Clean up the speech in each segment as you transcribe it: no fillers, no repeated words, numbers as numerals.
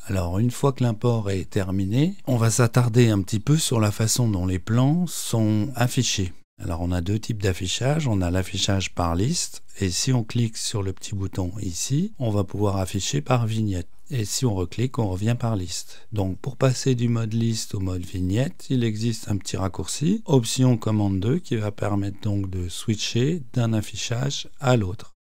Alors une fois que l'import est terminé, on va s'attarder un petit peu sur la façon dont les plans sont affichés. Alors on a deux types d'affichage, on a l'affichage par liste et si on clique sur le petit bouton ici, on va pouvoir afficher par vignette. Et si on reclique, on revient par liste. Donc pour passer du mode liste au mode vignette, il existe un petit raccourci, option commande 2, qui va permettre donc de switcher d'un affichage à l'autre.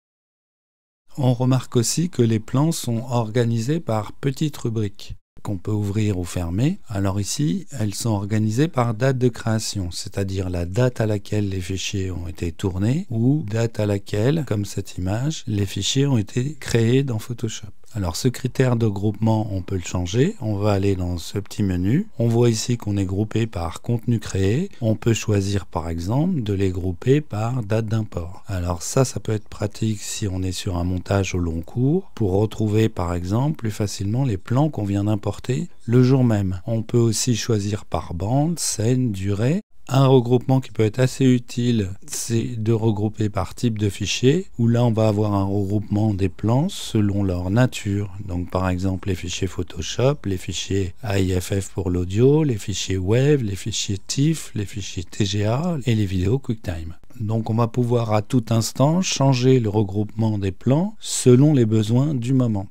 On remarque aussi que les plans sont organisés par petites rubriques qu'on peut ouvrir ou fermer. Alors ici, elles sont organisées par date de création, c'est-à-dire la date à laquelle les fichiers ont été tournés ou date à laquelle, comme cette image, les fichiers ont été créés dans Photoshop. Alors ce critère de groupement, on peut le changer. On va aller dans ce petit menu. On voit ici qu'on est groupé par contenu créé. On peut choisir par exemple de les grouper par date d'import. Alors ça peut être pratique si on est sur un montage au long cours pour retrouver par exemple plus facilement les plans qu'on vient d'importer le jour même. On peut aussi choisir par bande, scène, durée. Un regroupement qui peut être assez utile, c'est de regrouper par type de fichier, où là on va avoir un regroupement des plans selon leur nature. Donc par exemple les fichiers Photoshop, les fichiers AIFF pour l'audio, les fichiers WAV, les fichiers TIFF, les fichiers TGA et les vidéos QuickTime. Donc on va pouvoir à tout instant changer le regroupement des plans selon les besoins du moment.